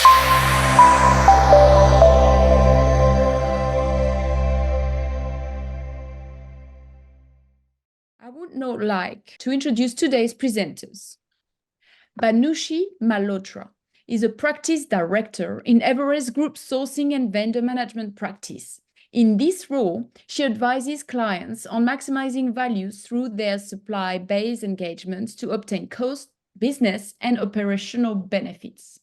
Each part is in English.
I would now like to introduce today's presenters. Banushi Malhotra is a practice director in Everest Group sourcing and vendor management practice. In this role, she advises clients on maximizing value through their supply-based engagements to obtain cost, business, and operational benefits.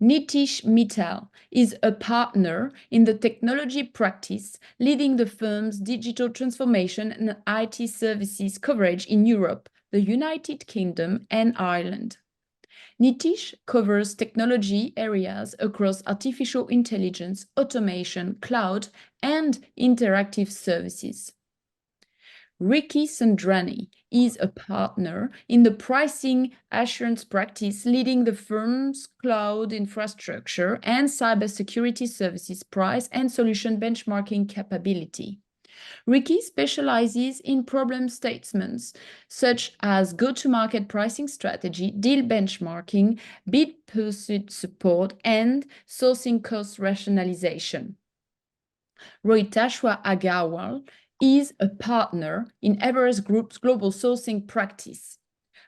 Nitish Mittal is a partner in the technology practice, leading the firm's digital transformation and IT services coverage in Europe, the United Kingdom, and Ireland. Nitish covers technology areas across artificial intelligence, automation, cloud, and interactive services. Ricky Sandrani is a partner in the pricing assurance practice, leading the firm's cloud infrastructure and cybersecurity services price and solution benchmarking capability. Ricky specializes in problem statements such as go-to-market pricing strategy, deal benchmarking, bid pursuit support, and sourcing cost rationalization. Rohitashwa Agarwal is a partner in Everest Group's global sourcing practice.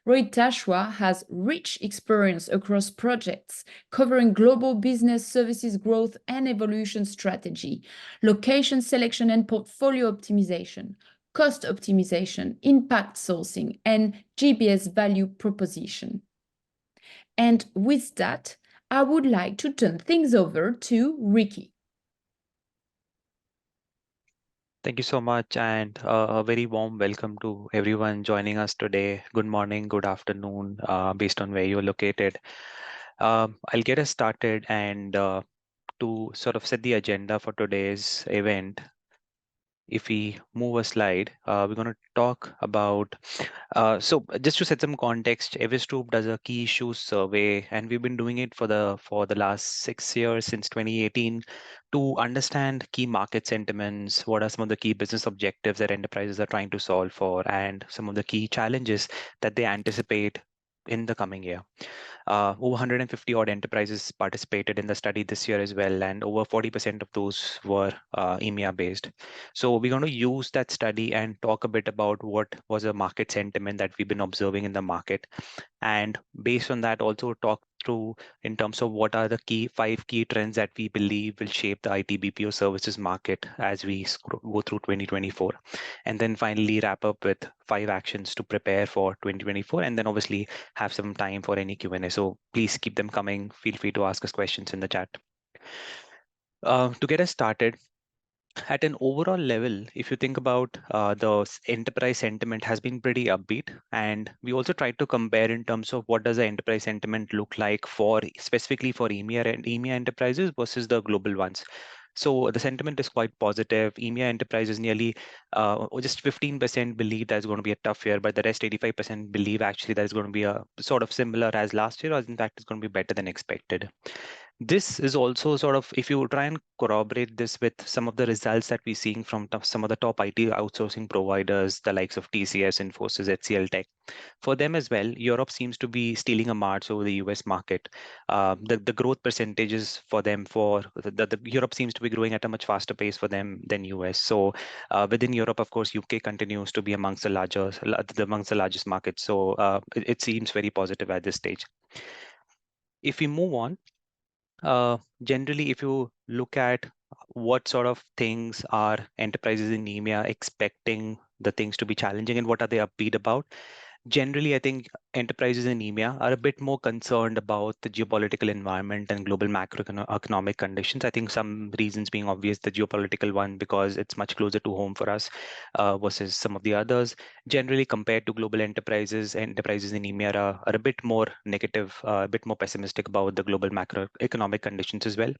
Rohitashwa has rich experience across projects covering global business services growth and evolution strategy, location selection and portfolio optimization, cost optimization, impact sourcing, and GBS value proposition. And with that, I would like to turn things over to Ricky. Thank you so much, and a very warm welcome to everyone joining us today. Good morning, good afternoon, based on where you're located. I'll get us started, and to sort of set the agenda for today's event, if we move a slide, we're going to talk about, so just to set some context, Everest Group does a key issues survey, and we've been doing it for the last 6 years, since 2018, to understand key market sentiments, what are some of the key business objectives that enterprises are trying to solve for, and some of the key challenges that they anticipate in the coming year. Over 150 odd enterprises participated in the study this year as well, and over 40% of those were EMEA based. So we're going to use that study and talk a bit about what was a market sentiment that we've been observing in the market. And based on that, also talk through in terms of what are the 5 key trends that we believe will shape the IT BPO services market as we go through 2024. And then finally wrap up with 5 actions to prepare for 2024, and then obviously have some time for any Q&A. So please keep them coming. Feel free to ask us questions in the chat. To get us started, at an overall level, if you think about the enterprise sentiment has been pretty upbeat, and we also tried to compare in terms of what does the enterprise sentiment look like for specifically for EMEA enterprises versus the global ones. So the sentiment is quite positive. EMEA enterprises nearly just 15% believe that's going to be a tough year, but the rest 85% believe actually that is going to be a sort of similar as last year, or in fact it's going to be better than expected. This is also sort of, if you try and corroborate this with some of the results that we're seeing from some of the top IT outsourcing providers, the likes of TCS, Infosys, HCL Tech, for them as well, Europe seems to be stealing a march over the US market. The growth percentages for them the Europe seems to be growing at a much faster pace for them than US. So within Europe, of course, UK continues to be amongst the largest markets. So it seems very positive at this stage. If we move on, generally, if you look at what sort of things are enterprises in EMEA expecting the things to be challenging and what are they upbeat about, generally, I think enterprises in EMEA are a bit more concerned about the geopolitical environment and global macroeconomic conditions. I think some reasons being obvious, the geopolitical one, because it's much closer to home for us versus some of the others. Generally, compared to global enterprises in EMEA are a bit more negative, a bit more pessimistic about the global macroeconomic conditions as well.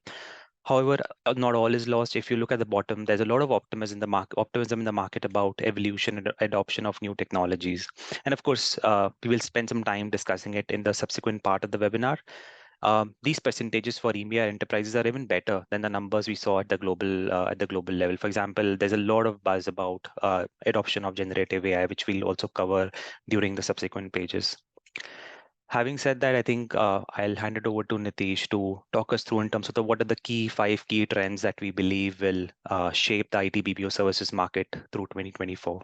However, not all is lost. If you look at the bottom, there's a lot of optimism in the market about evolution and adoption of new technologies. And of course, we will spend some time discussing it in the subsequent part of the webinar. These percentages for EMEA enterprises are even better than the numbers we saw at the global level. For example, there's a lot of buzz about adoption of generative AI, which we'll also cover during the subsequent pages. Having said that, I think I'll hand it over to Nitish to talk us through in terms of what are the five key trends that we believe will shape the IT BPO services market through 2024.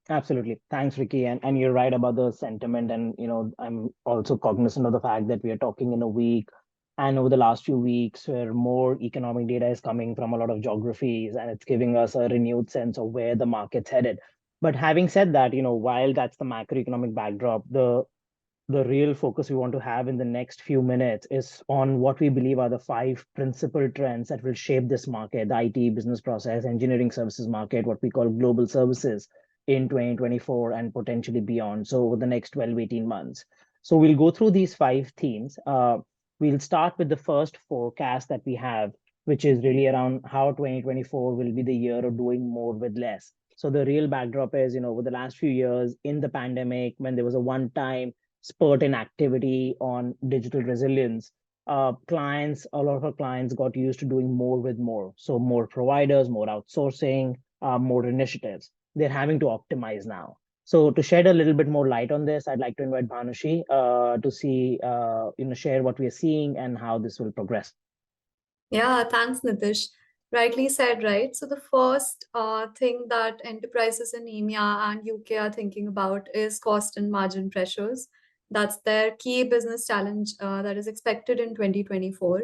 Absolutely. Thanks, Ricky. And you're right about the sentiment. And, I'm also cognizant of the fact that we are talking in a week and over the last few weeks where more economic data is coming from a lot of geographies and it's giving us a renewed sense of where the market's headed. But having said that, while that's the macroeconomic backdrop, the real focus we want to have in the next few minutes is on what we believe are the five principal trends that will shape this market, the IT, business process, engineering services market, what we call global services in 2024 and potentially beyond. So over the next 12, 18 months. So we'll go through these five themes. We'll start with the first forecast that we have, which is really around how 2024 will be the year of doing more with less. So the real backdrop is, over the last few years in the pandemic, when there was a one-time spurt in activity on digital resilience, a lot of our clients got used to doing more with more. So more providers, more outsourcing, more initiatives. They're having to optimize now. So to shed a little bit more light on this, I'd like to invite Bhanushi to see, share what we are seeing and how this will progress. Yeah, thanks, Nitish. Rightly said, right? So the first thing that enterprises in EMEA and UK are thinking about is cost and margin pressures. That's their key business challenge that is expected in 2024,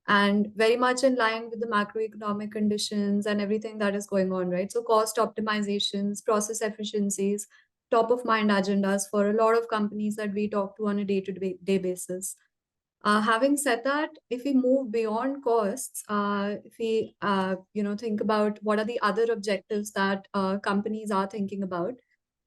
and very much in line with the macroeconomic conditions and everything that is going on, right? So cost optimizations, process efficiencies, top of mind agendas for a lot of companies that we talk to on a day-to-day basis. Having said that, if we move beyond costs, if we think about what are the other objectives that companies are thinking about,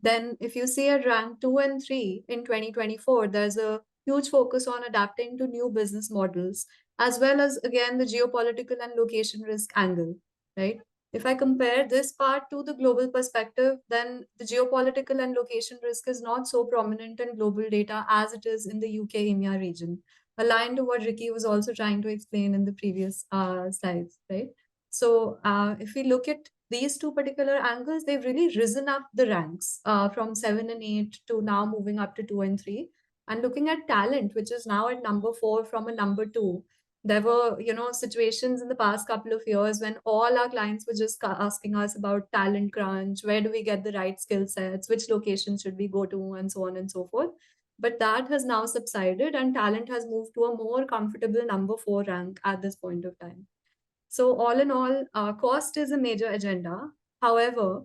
then if you see at rank 2 and 3 in 2024, there's a huge focus on adapting to new business models, as well as, again, the geopolitical and location risk angle, right? If I compare this part to the global perspective, then the geopolitical and location risk is not so prominent in global data as it is in the UK EMEA region, aligned to what Ricky was also trying to explain in the previous slides, right? So if we look at these two particular angles, they've really risen up the ranks from 7 and 8 to now moving up to 2 and 3. And looking at talent, which is now at number 4 from a number 2, there were, situations in the past couple of years when all our clients were just asking us about talent crunch, where do we get the right skill sets, which location should we go to, and so on and so forth. But that has now subsided and talent has moved to a more comfortable number 4 rank at this point of time. So all in all, cost is a major agenda. However,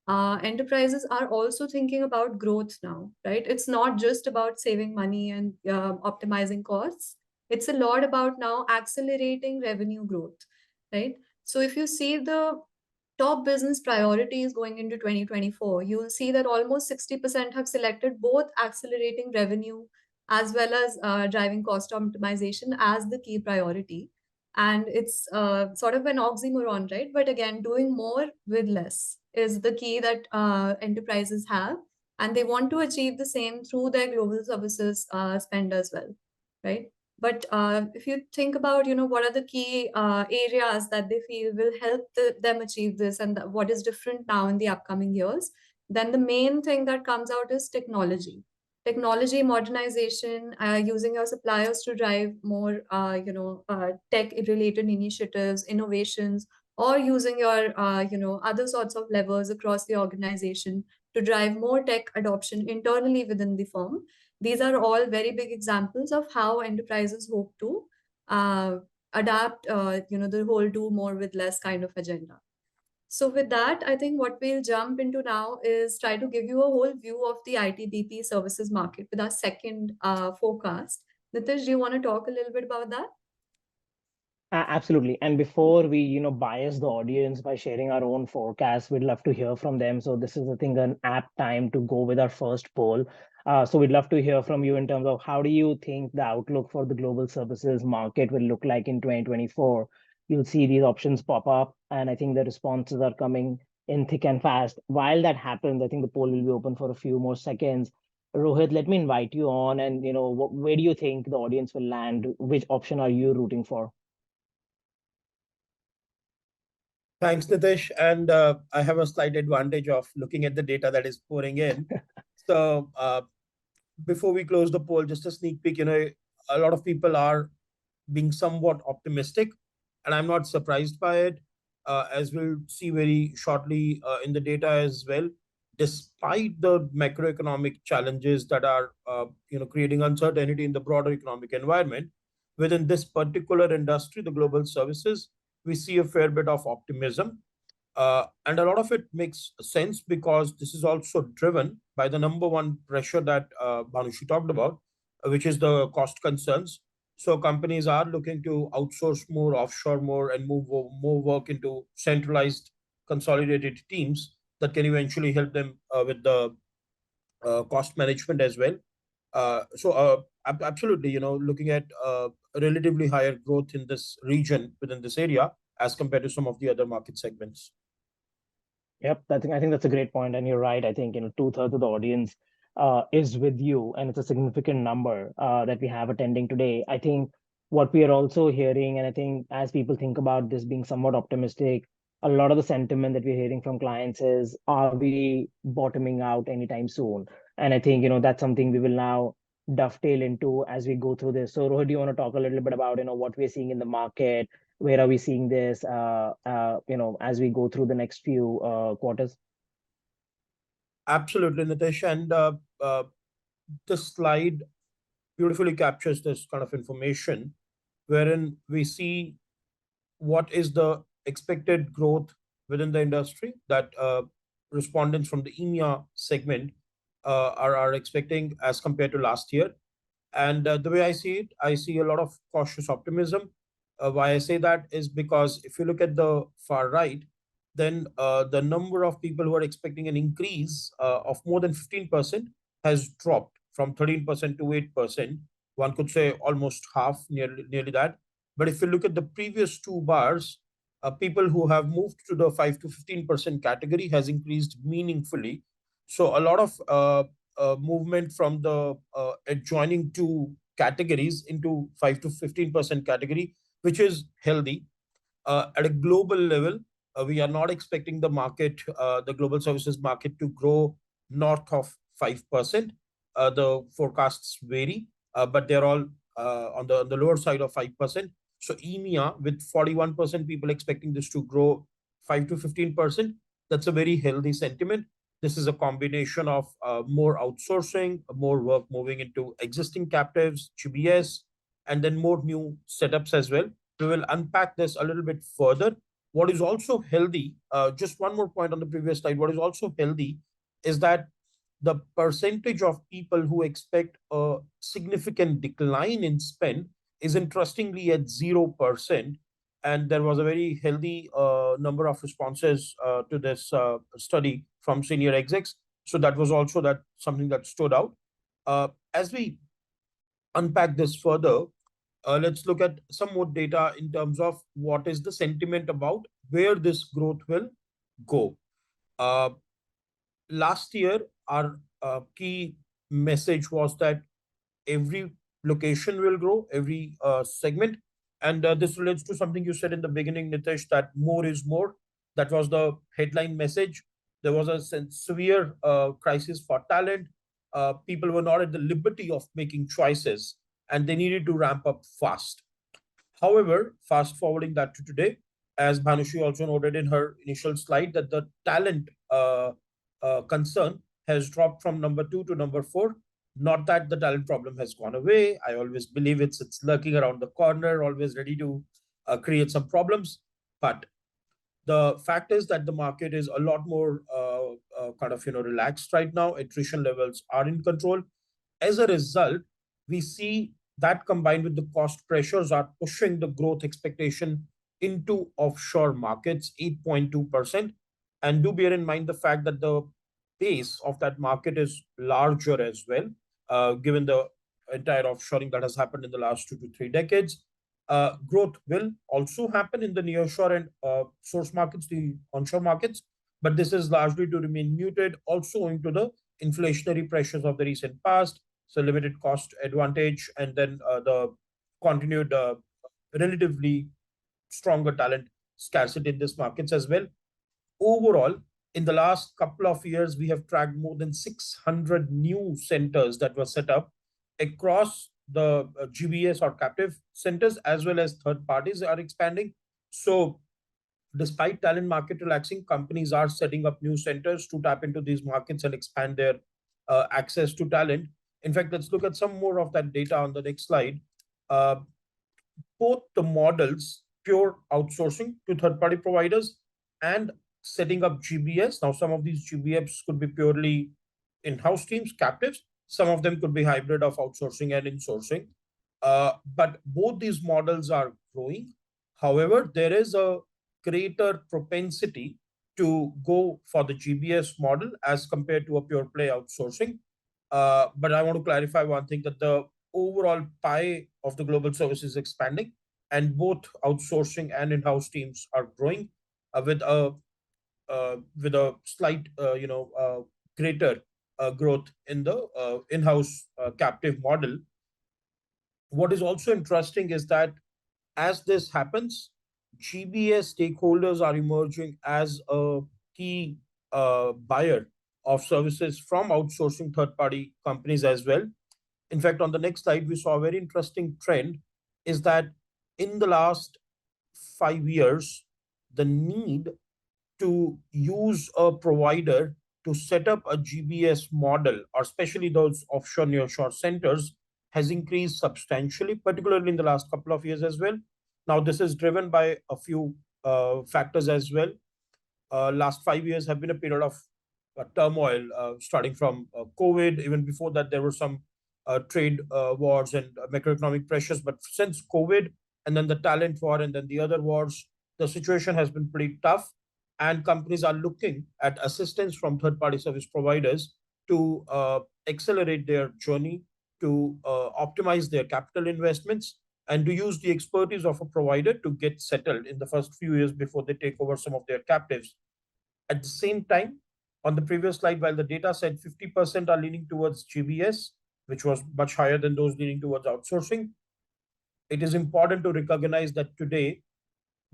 enterprises are also thinking about growth now, right? It's not just about saving money and optimizing costs. It's a lot about now accelerating revenue growth, right? So if you see the top business priorities going into 2024, you'll see that almost 60% have selected both accelerating revenue as well as driving cost optimization as the key priority. And it's sort of an oxymoron, right? But again, doing more with less is the key that enterprises have. And they want to achieve the same through their global services spend as well, right? But if you think about, what are the key areas that they feel will help them achieve this and what is different now in the upcoming years, then the main thing that comes out is technology. Technology modernization, using your suppliers to drive more, tech-related initiatives, innovations, or using your, other sorts of levers across the organization to drive more tech adoption internally within the firm. These are all very big examples of how enterprises hope to adapt, the whole do more with less kind of agenda. So with that, I think what we'll jump into now is try to give you a whole view of the IT/BP services market with our second forecast. Nitish, do you want to talk a little bit about that? Absolutely. And before we, bias the audience by sharing our own forecast, we'd love to hear from them. So this is, I think, an apt time to go with our first poll. So we'd love to hear from you in terms of how do you think the outlook for the global services market will look like in 2024? You'll see these options pop up, and I think the responses are coming in thick and fast. While that happens, I think the poll will be open for a few more seconds. Rohit, let me invite you on, and where do you think the audience will land? Which option are you rooting for? Thanks, Nitish. And I have a slight advantage of looking at the data that is pouring in. So before we close the poll, just a sneak peek, a lot of people are being somewhat optimistic, and I'm not surprised by it, as we'll see very shortly in the data as well. Despite the macroeconomic challenges that are, creating uncertainty in the broader economic environment, within this particular industry, the global services, we see a fair bit of optimism. And a lot of it makes sense because this is also driven by the number one pressure that Bhanushi talked about, which is the cost concerns. So companies are looking to outsource more, offshore more, and move more work into centralized, consolidated teams that can eventually help them with the cost management as well. Absolutely, looking at relatively higher growth in this region within this area as compared to some of the other market segments. Yep, I think that's a great point, and you're right. I think 2/3 of the audience is with you, and it's a significant number that we have attending today. I think what we are also hearing, and I think as people think about this being somewhat optimistic, a lot of the sentiment that we're hearing from clients is, are we bottoming out anytime soon? And I think that's something we will now dovetail into as we go through this. So Rohit, do you want to talk a little bit about what we're seeing in the market? Where are we seeing this as we go through the next few quarters? Absolutely, Nitesh. And this slide beautifully captures this kind of information, wherein we see what is the expected growth within the industry that respondents from the EMEA segment are expecting as compared to last year. And the way I see it, I see a lot of cautious optimism. Why I say that is because if you look at the far right, then the number of people who are expecting an increase of more than 15% has dropped from 13% to 8%. One could say almost half, nearly that. But if you look at the previous two bars, people who have moved to the 5 to 15% category has increased meaningfully. So a lot of movement from the adjoining two categories into 5 to 15% category, which is healthy. At a global level, we are not expecting the global services market to grow north of 5%. The forecasts vary, but they're all on the lower side of 5%. So EMEA, with 41% people expecting this to grow 5 to 15%, that's a very healthy sentiment. This is a combination of more outsourcing, more work moving into existing captives, GBS, and then more new setups as well. We will unpack this a little bit further. What is also healthy, just one more point on the previous slide, what is also healthy is that the percentage of people who expect a significant decline in spend is interestingly at 0%. And there was a very healthy number of responses to this study from senior execs. So that was also something that stood out. As we unpack this further, let's look at some more data in terms of what is the sentiment about where this growth will go. Last year, our key message was that every location will grow, every segment. And this relates to something you said in the beginning, Nitesh, that more is more. That was the headline message. There was a severe crisis for talent. People were not at the liberty of making choices, and they needed to ramp up fast. However, fast forwarding that to today, as Bhanushi also noted in her initial slide, that the talent concern has dropped from number 2 to number 4. Not that the talent problem has gone away. I always believe it's lurking around the corner, always ready to create some problems. But the fact is that the market is a lot more relaxed right now. Attrition levels are in control. As a result, we see that combined with the cost pressures are pushing the growth expectation into offshore markets 8.2%. And do bear in mind the fact that the base of that market is larger as well, given the entire offshoring that has happened in the last 2 to 3 decades. Growth will also happen in the nearshore and source markets, the onshore markets, but this is largely to remain muted, also owing to the inflationary pressures of the recent past, so limited cost advantage, and then the continued relatively stronger talent scarcity in these markets as well. Overall, in the last couple of years, we have tracked more than 600 new centers that were set up across the GBS or captive centers, as well as third parties are expanding. So despite talent market relaxing, companies are setting up new centers to tap into these markets and expand their access to talent. In fact, let's look at some more of that data on the next slide. Uh, Both the models, pure outsourcing to third-party providers and setting up GBS. Now, some of these GBS could be purely in-house teams, captives. Some of them could be hybrid of outsourcing and insourcing. But both these models are growing. However, there is a greater propensity to go for the GBS model as compared to a pure play outsourcing. But I want to clarify one thing, that the overall pie of the global service is expanding, and both outsourcing and in-house teams are growing with a slight greater growth in the in-house captive model. What is also interesting is that as this happens, GBS stakeholders are emerging as a key buyer of services from outsourcing third-party companies as well. In fact, on the next slide, we saw a very interesting trend is that in the last 5 years, the need to use a provider to set up a GBS model, or especially those offshore nearshore centers, has increased substantially, particularly in the last couple of years as well. Now, this is driven by a few factors as well. Last 5 years have been a period of turmoil, starting from COVID. Even before that, there were some trade wars and macroeconomic pressures. But since COVID, and then the talent war, and then the other wars, the situation has been pretty tough. And companies are looking at assistance from third-party service providers to accelerate their journey, to optimize their capital investments, and to use the expertise of a provider to get settled in the first few years before they take over some of their captives. At the same time, on the previous slide, while the data said 50% are leaning towards GBS, which was much higher than those leaning towards outsourcing, it is important to recognize that today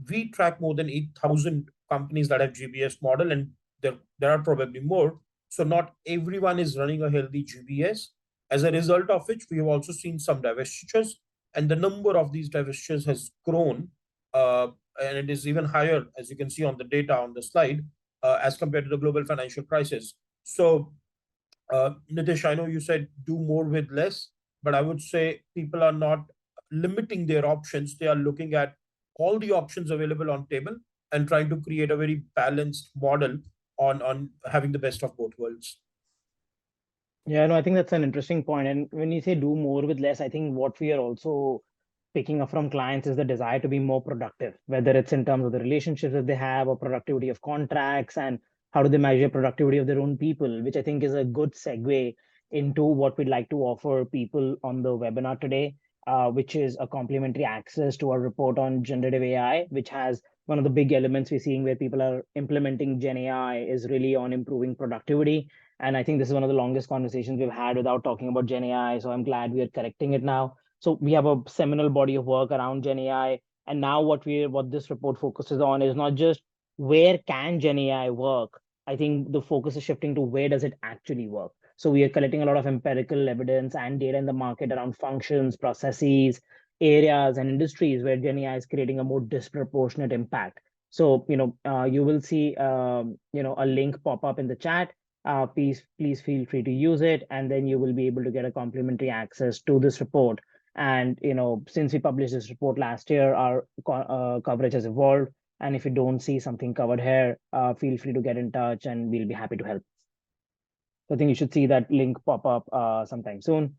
we track more than 8,000 companies that have GBS model, and there are probably more. So not everyone is running a healthy GBS. As a result of which, we have also seen some divestitures, and the number of these divestitures has grown, and it is even higher, as you can see on the data on the slide, as compared to the global financial crisis. So, Nitish, I know you said do more with less, but I would say people are not limiting their options. They are looking at all the options available on table and trying to create a very balanced model on having the best of both worlds. Yeah, no, I think that's an interesting point. And when you say do more with less, I think what we are also picking up from clients is the desire to be more productive, whether it's in terms of the relationships that they have or productivity of contracts, and how do they measure productivity of their own people, which I think is a good segue into what we'd like to offer people on the webinar today, which is a complimentary access to our report on generative AI, which has one of the big elements we're seeing where people are implementing Gen AI is really on improving productivity. And I think this is one of the longest conversations we've had without talking about Gen AI. So I'm glad we are correcting it now. So we have a seminal body of work around Gen AI. And now what this report focuses on is not just where can Gen AI work. I think the focus is shifting to where does it actually work. So we are collecting a lot of empirical evidence and data in the market around functions, processes, areas, and industries where Gen AI is creating a more disproportionate impact. So, you will see, a link pop up in the chat. Please feel free to use it, and then you will be able to get a complimentary access to this report. And since we published this report last year, our coverage has evolved. And if you don't see something covered here, feel free to get in touch, and we'll be happy to help. So I think you should see that link pop up sometime soon.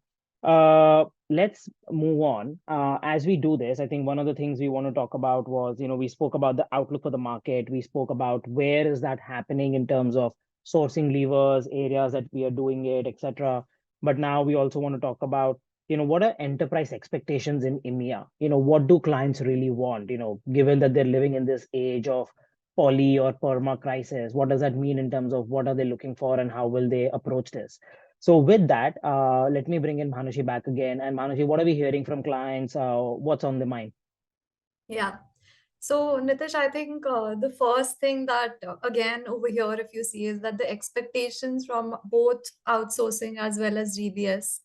Let's move on. As we do this, I think one of the things we want to talk about was, we spoke about the outlook for the market. We spoke about where is that happening in terms of sourcing levers, areas that we are doing it, etc. But now we also want to talk about, what are enterprise expectations in EMEA? What do clients really want? Given that they're living in this age of poly or perma crisis, what does that mean in terms of what are they looking for and how will they approach this? So with that, let me bring in Manushi back again. And Manushi, what are we hearing from clients? What's on the mind? Yeah. So, Nitish, I think the first thing that, again, over here, if you see, is that the expectations from both outsourcing as well as GBS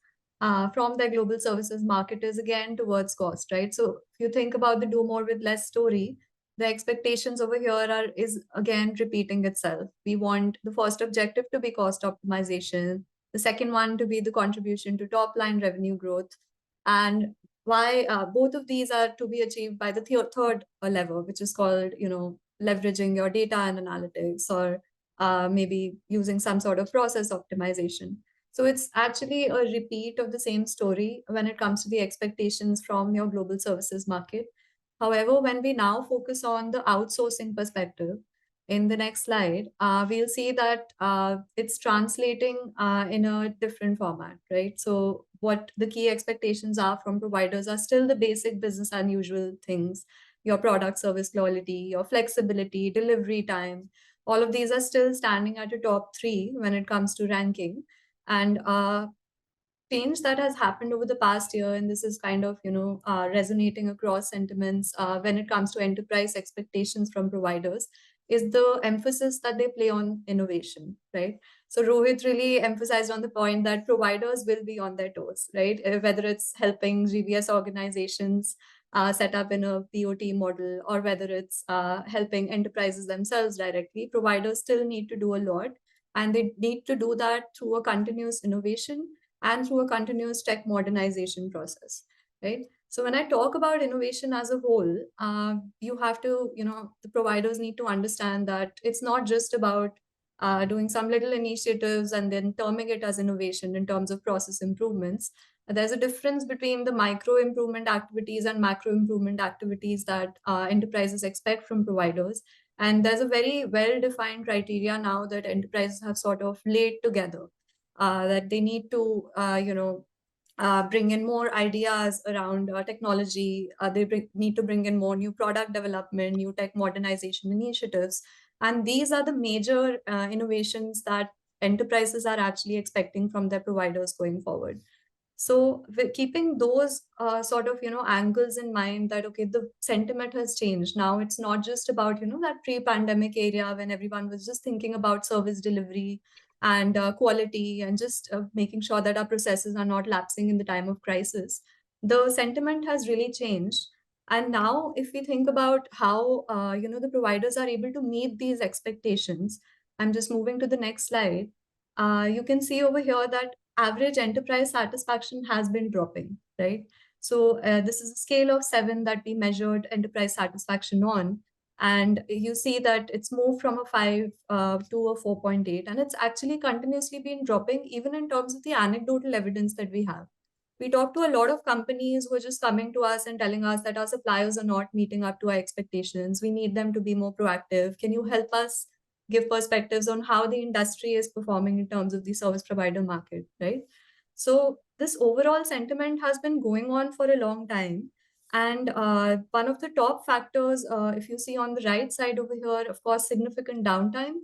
from their global services market is again towards cost, right? So, if you think about the do more with less story, the expectations over here is again repeating itself. We want the first objective to be cost optimization, the second one to be the contribution to top line revenue growth, and why both of these are to be achieved by the third level, which is called, leveraging your data and analytics, or maybe using some sort of process optimization. So it's actually a repeat of the same story when it comes to the expectations from your global services market. However, when we now focus on the outsourcing perspective, in the next slide, we'll see that it's translating in a different format, right? So what the key expectations are from providers are still the basic business unusual things: your product service quality, your flexibility, delivery time. All of these are still standing at a top three when it comes to ranking. And change that has happened over the past year, and this is kind of resonating across sentiments when it comes to enterprise expectations from providers, is the emphasis that they play on innovation, right? So Rohit really emphasized on the point that providers will be on their toes, right? Whether it's helping GBS organizations set up in a POT model, or whether it's helping enterprises themselves directly, providers still need to do a lot, and they need to do that through a continuous innovation and through a continuous tech modernization process, right? So when I talk about innovation as a whole, you have to, the providers need to understand that it's not just about doing some little initiatives and then terming it as innovation in terms of process improvements. There's a difference between the micro improvement activities and macro improvement activities that enterprises expect from providers. And there's a very well-defined criteria now that enterprises have sort of laid together, that they need to, bring in more ideas around technology. They need to bring in more new product development, new tech modernization initiatives. And these are the major innovations that enterprises are actually expecting from their providers going forward. So with keeping those sort of angles in mind, that okay, the sentiment has changed. Now it's not just about that pre-pandemic area when everyone was just thinking about service delivery and quality, and just making sure that our processes are not lapsing in the time of crisis. The sentiment has really changed. And now if we think about how the providers are able to meet these expectations, I'm just moving to the next slide. You can see over here that average enterprise satisfaction has been dropping, right? So this is a scale of 7 that we measured enterprise satisfaction on. And you see that it's moved from a 5 to a 4.8. And it's actually continuously been dropping, even in terms of the anecdotal evidence that we have. We talk to a lot of companies who are just coming to us and telling us that our suppliers are not meeting up to our expectations. We need them to be more proactive. Can you help us give perspectives on how the industry is performing in terms of the service provider market, right? So this overall sentiment has been going on for a long time. And one of the top factors, if you see on the right side over here, of course, significant downtime.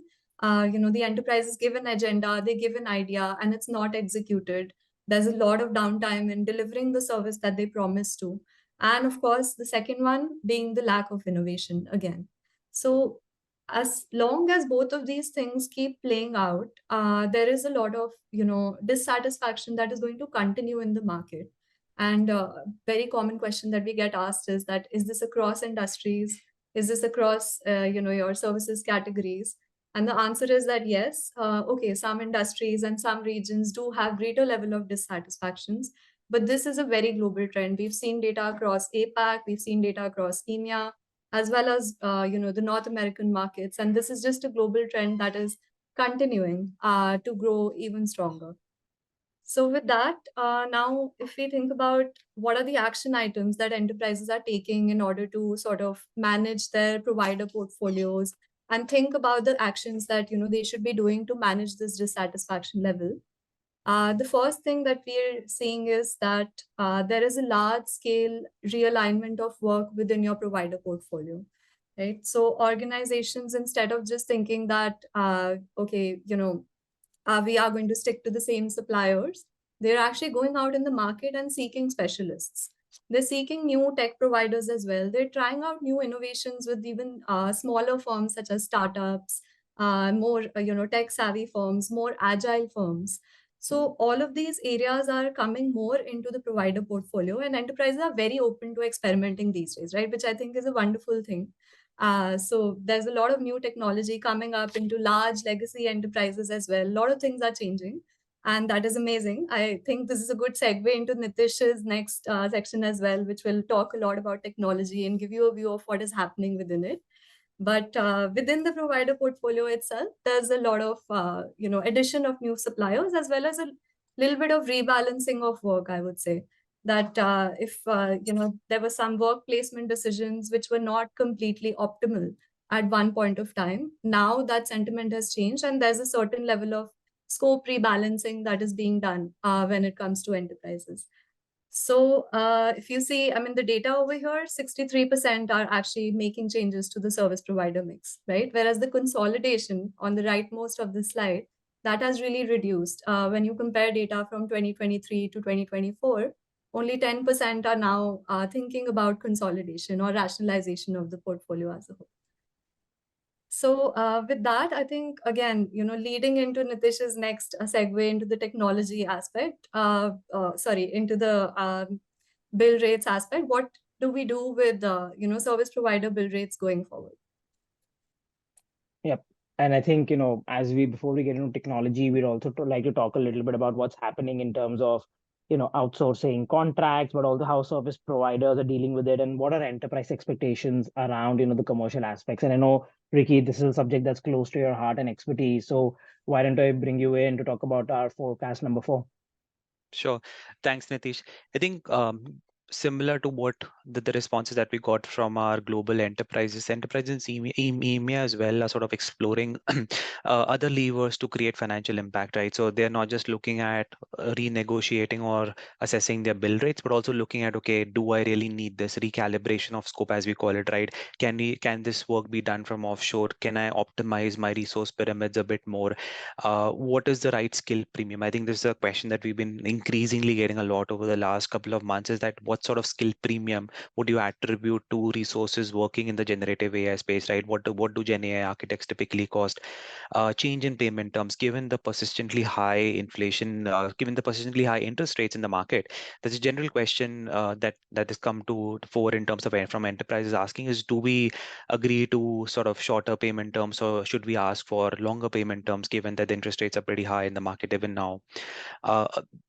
The enterprises give an agenda, they give an idea, and it's not executed. There's a lot of downtime in delivering the service that they promised to. And of course, the second one being the lack of innovation again. So as long as both of these things keep playing out, there is a lot of dissatisfaction that is going to continue in the market. And very common question that we get asked is that, is this across industries? Is this across your services categories? And the answer is that yes. Okay, some industries and some regions do have greater level of dissatisfactions, but this is a very global trend. We've seen data across APAC, we've seen data across EMEA, as well as the North American markets. And this is just a global trend that is continuing to grow even stronger. So with that, now if we think about what are the action items that enterprises are taking in order to sort of manage their provider portfolios, and think about the actions that they should be doing to manage this dissatisfaction level. The first thing that we're seeing is that there is a large scale realignment of work within your provider portfolio, right? So organizations, instead of just thinking that, okay, we are going to stick to the same suppliers, they're actually going out in the market and seeking specialists. They're seeking new tech providers as well. They're trying out new innovations with even smaller firms such as startups, more tech savvy firms, more agile firms. So all of these areas are coming more into the provider portfolio, and enterprises are very open to experimenting these days, right? Which I think is a wonderful thing. So there's a lot of new technology coming up into large legacy enterprises as well. A lot of things are changing, and that is amazing. I think this is a good segue into Nitish's next section as well, which will talk a lot about technology and give you a view of what is happening within it. But within the provider portfolio itself, there's a lot of addition of new suppliers, as well as a little bit of rebalancing of work, I would say. That if there were some work placement decisions which were not completely optimal at one point of time, now that sentiment has changed, and there's a certain level of scope rebalancing that is being done when it comes to enterprises. So if you see, I mean, the data over here, 63% are actually making changes to the service provider mix, right? Whereas the consolidation on the rightmost of the slide, that has really reduced. When you compare data from 2023 to 2024, only 10% are now thinking about consolidation or rationalization of the portfolio as a whole. So with that, I think, again, leading into Nitish's next segue into the technology aspect, into the bill rates aspect, what do we do with service provider bill rates going forward? Yep. And I think, before we get into technology, we'd also like to talk a little bit about what's happening in terms of, outsourcing contracts, but also how service providers are dealing with it and what are enterprise expectations around, the commercial aspects. And I know, Ricky, this is a subject that's close to your heart and expertise. So why don't I bring you in to talk about our forecast number 4? Sure. Thanks, Nitish. I think similar to what the responses that we got from our global enterprises in EMEA as well are sort of exploring other levers to create financial impact, right? So they're not just looking at renegotiating or assessing their bill rates, but also looking at, okay, do I really need this recalibration of scope, as we call it, right? Can this work be done from offshore? Can I optimize my resource pyramids a bit more? What is the right skill premium? I think this is a question that we've been increasingly getting a lot over the last couple of months, is that what sort of skill premium would you attribute to resources working in the generative AI space, right? What do Gen AI architects typically cost? Change in payment terms, given the persistently high inflation, given the persistently high interest rates in the market. There's a general question that has come to the fore in terms of from enterprises asking is, do we agree to sort of shorter payment terms, or should we ask for longer payment terms, given that the interest rates are pretty high in the market even now? A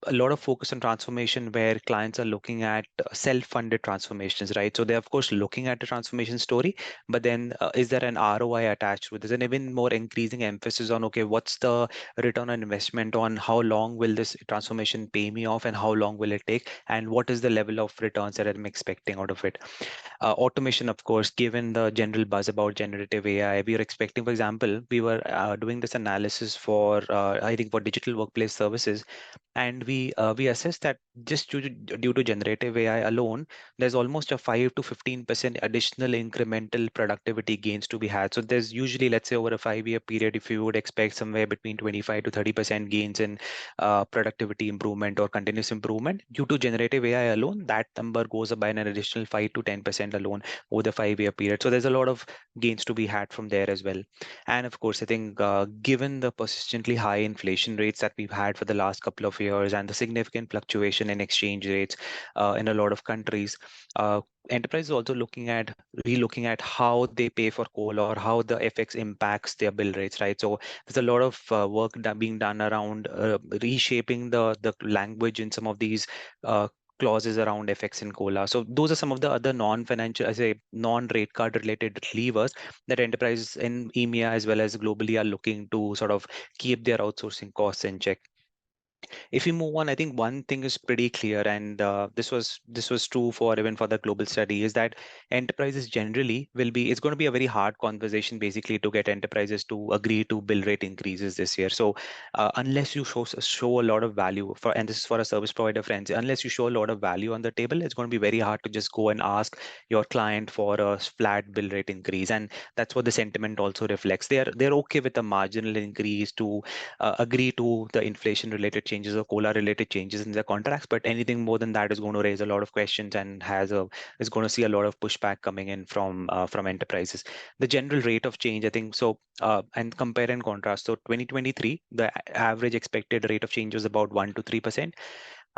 lot of focus on transformation where clients are looking at self-funded transformations, right? So they're of course looking at the transformation story, but then is there an ROI attached with this? And even more increasing emphasis on, okay, what's the return on investment, on how long will this transformation pay me off and how long will it take, and what is the level of returns that I'm expecting out of it? Automation, of course, given the general buzz about generative AI, we are expecting, for example, we were doing this analysis for, I think, for digital workplace services, and we assessed that just due to generative AI alone, there's almost a 5 to 15% additional incremental productivity gains to be had. So there's usually, let's say, over a 5-year period, if you would expect somewhere between 25 to 30% gains in productivity improvement or continuous improvement due to generative AI alone, that number goes up by an additional 5 to 10% alone over the 5-year period. So there's a lot of gains to be had from there as well. And of course, I think given the persistently high inflation rates that we've had for the last couple of years and the significant fluctuation in exchange rates in a lot of countries, enterprises also relooking at how they pay for coal or how the FX impacts their bill rates, right? So there's a lot of work being done around reshaping the language in some of these clauses around FX and COLA. So those are some of the other non-financial, I say, non-rate card related levers that enterprises in EMEA as well as globally are looking to sort of keep their outsourcing costs in check. If we move on, I think one thing is pretty clear, and this was true for even for the global study, is that enterprises generally it's going to be a very hard conversation basically to get enterprises to agree to bill rate increases this year. So unless you show a lot of value and this is for a service provider friends, unless you show a lot of value on the table, it's going to be very hard to just go and ask your client for a flat bill rate increase. And that's what the sentiment also reflects. They're okay with a marginal increase to agree to the inflation related changes or COLA related changes in their contracts, but anything more than that is going to raise a lot of questions and is going to see a lot of pushback coming in from enterprises. The general rate of change, I think, so and compare and contrast. So 2023, the average expected rate of change was about 1 to 3%.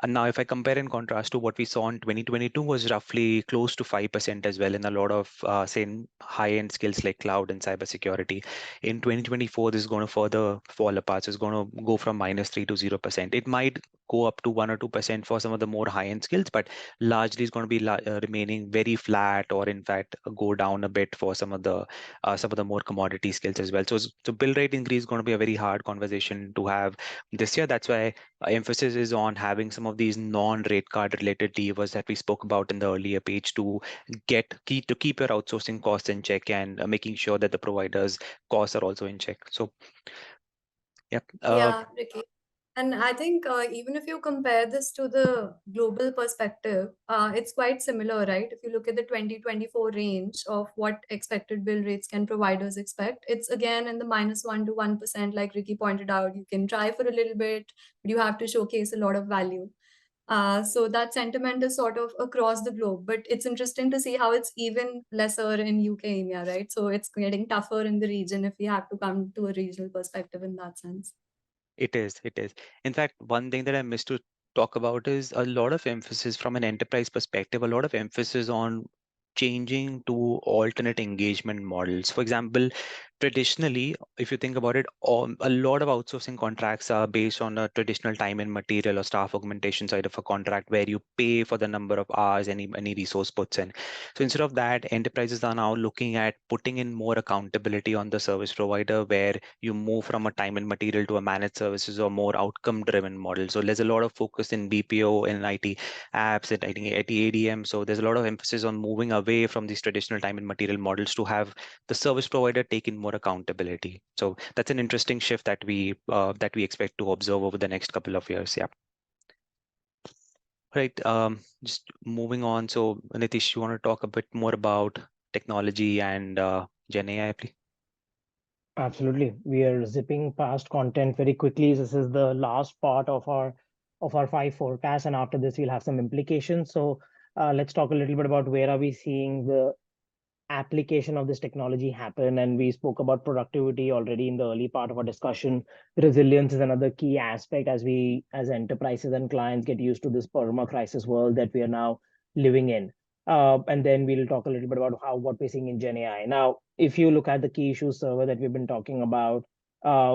And now, if I compare and contrast to what we saw in 2022, was roughly close to 5% as well in a lot of, say, high-end skills like cloud and cybersecurity. In 2024, this is going to further fall apart. So it's going to go from -3 to 0%. It might go up to 1 or 2% for some of the more high-end skills, but largely it's going to be remaining very flat, or in fact, go down a bit for some of the more commodity skills as well. So bill rate increase is going to be a very hard conversation to have this year. That's why emphasis is on having some of these non-rate card related levers that we spoke about in the earlier page to keep your outsourcing costs in check, and making sure that the providers' costs are also in check. So, yeah. Yeah, Ricky. And I think even if you compare this to the global perspective, it's quite similar, right? If you look at the 2024 range of what expected bill rates can providers expect, it's again in the -1 to 1%, like Ricky pointed out. You can try for a little bit, but you have to showcase a lot of value. So that sentiment is sort of across the globe, but it's interesting to see how it's even lesser in UK, EMEA, right? So it's getting tougher in the region if we have to come to a regional perspective in that sense. It is. It is. In fact, one thing that I missed to talk about is a lot of emphasis from an enterprise perspective, a lot of emphasis on changing to alternate engagement models. For example, traditionally, if you think about it, a lot of outsourcing contracts are based on a traditional time and material or staff augmentation side of a contract, where you pay for the number of hours any resource puts in. So instead of that, enterprises are now looking at putting in more accountability on the service provider, where you move from a time and material to a managed services or more outcome driven model. So there's a lot of focus in BPO and IT apps and IT ADM. So there's a lot of emphasis on moving away from these traditional time and material models to have the service provider take in more accountability. So that's an interesting shift that we expect to observe over the next couple of years. Yeah. Right. Just moving on. So Nitish, you want to talk a bit more about technology and Gen AI, please? Absolutely. We are zipping past content very quickly. This is the last part of our 5 forecasts, and after this we'll have some implications. So let's talk a little bit about where are we seeing the application of this technology happen. And we spoke about productivity already in the early part of our discussion. Resilience is another key aspect as enterprises and clients get used to this perma crisis world that we are now living in. And then we'll talk a little bit about what we're seeing in Gen AI. Now, if you look at the key issues survey that we've been talking about,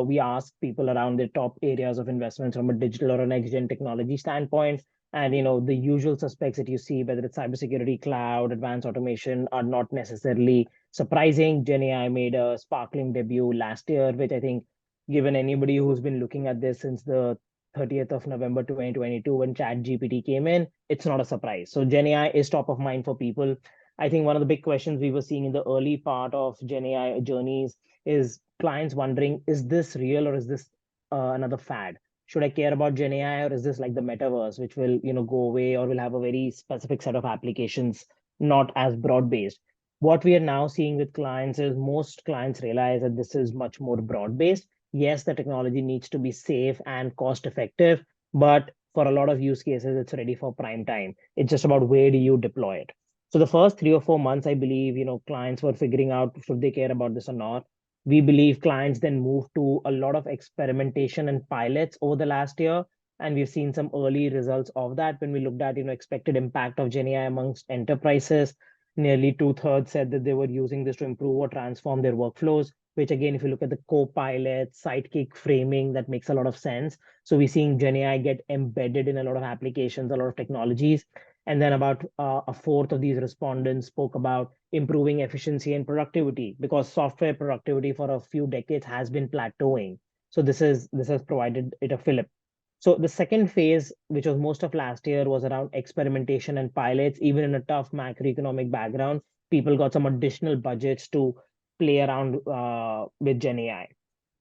we ask people around their top areas of investments from a digital or a next gen technology standpoint. And the usual suspects that you see, whether it's cybersecurity, cloud, advanced automation, are not necessarily surprising. Gen AI made a sparkling debut last year, which I think, given anybody who's been looking at this since the 30th of November 2022, when ChatGPT came in, it's not a surprise. So Gen AI is top of mind for people. I think one of the big questions we were seeing in the early part of Gen AI journeys is clients wondering, is this real or is this another fad? Should I care about Gen AI, or is this like the metaverse, which will go away or will have a very specific set of applications, not as broad based? What we are now seeing with clients is most clients realize that this is much more broad based. Yes, the technology needs to be safe and cost effective, but for a lot of use cases, it's ready for prime time. It's just about where do you deploy it. So the first 3 or 4 months, I believe, clients were figuring out should they care about this or not. We believe clients then moved to a lot of experimentation and pilots over the last year, and we've seen some early results of that. When we looked at expected impact of Gen AI amongst enterprises, nearly 2/3 said that they were using this to improve or transform their workflows, which again, if you look at the co-pilot sidekick framing, that makes a lot of sense. So we're seeing Gen AI get embedded in a lot of applications, a lot of technologies. And then about a fourth of these respondents spoke about improving efficiency and productivity, because software productivity for a few decades has been plateauing. So this has provided it a fillip. So the second phase, which was most of last year, was around experimentation and pilots. Even in a tough macroeconomic background, people got some additional budgets to play around with Gen AI.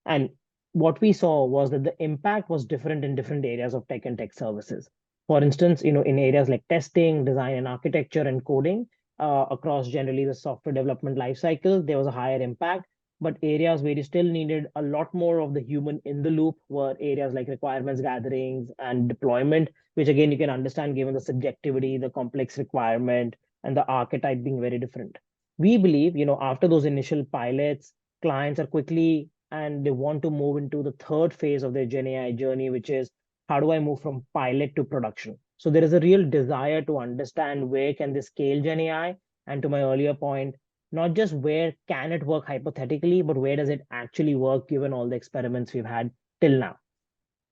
And what we saw was that the impact was different in different areas of tech and tech services. For instance, in areas like testing, design and architecture and coding, across generally the software development lifecycle, there was a higher impact. but areas where you still needed a lot more of the human in the loop were areas like requirements gatherings and deployment, which again you can understand given the subjectivity, the complex requirement, and the archetype being very different. We believe, after those initial pilots, clients are quickly and they want to move into the third phase of their Gen AI journey, which is how do I move from pilot to production? So there is a real desire to understand where can they scale Gen AI, and to my earlier point, not just where can it work hypothetically, but where does it actually work given all the experiments we've had till now.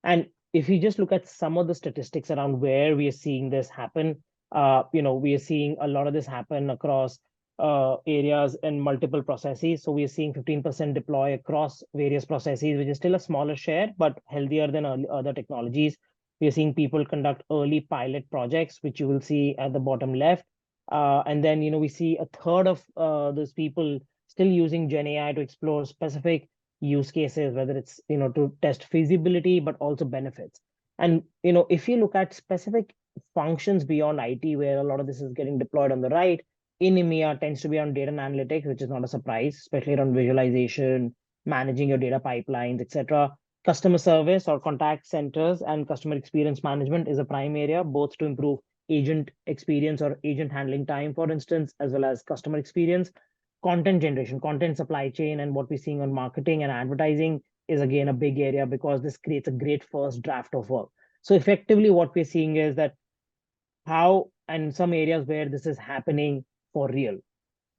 And if you just look at some of the statistics around where we are seeing this happen, we are seeing a lot of this happen across areas and multiple processes. So we are seeing 15% deploy across various processes, which is still a smaller share, but healthier than other technologies. We are seeing people conduct early pilot projects, which you will see at the bottom left. And then, we see a third of those people still using Gen AI to explore specific use cases, whether it's, to test feasibility, but also benefits. And, if you look at specific functions beyond IT, where a lot of this is getting deployed on the right, in EMEA tends to be on data and analytics, which is not a surprise, especially around visualization, managing your data pipelines, etc. Customer service or contact centers and customer experience management is a prime area, both to improve agent experience or agent handling time, for instance, as well as customer experience. Content generation, content supply chain, and what we're seeing on marketing and advertising is again a big area because this creates a great first draft of work. So effectively, what we're seeing is that how and some areas where this is happening for real.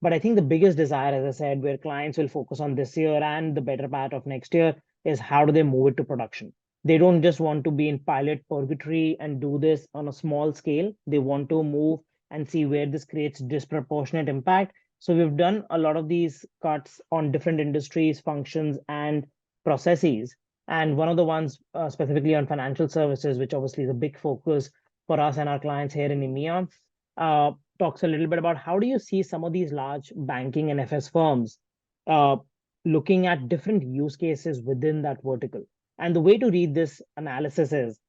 But I think the biggest desire, as I said, where clients will focus on this year and the better part of next year is how do they move it to production? They don't just want to be in pilot purgatory and do this on a small scale. They want to move and see where this creates disproportionate impact. So we've done a lot of these cuts on different industries, functions, and processes. And one of the ones specifically on financial services, which obviously is a big focus for us and our clients here in EMEA, talks a little bit about how do you see some of these large banking and FS firms uh, looking at different use cases within that vertical. And the way to read this analysis is,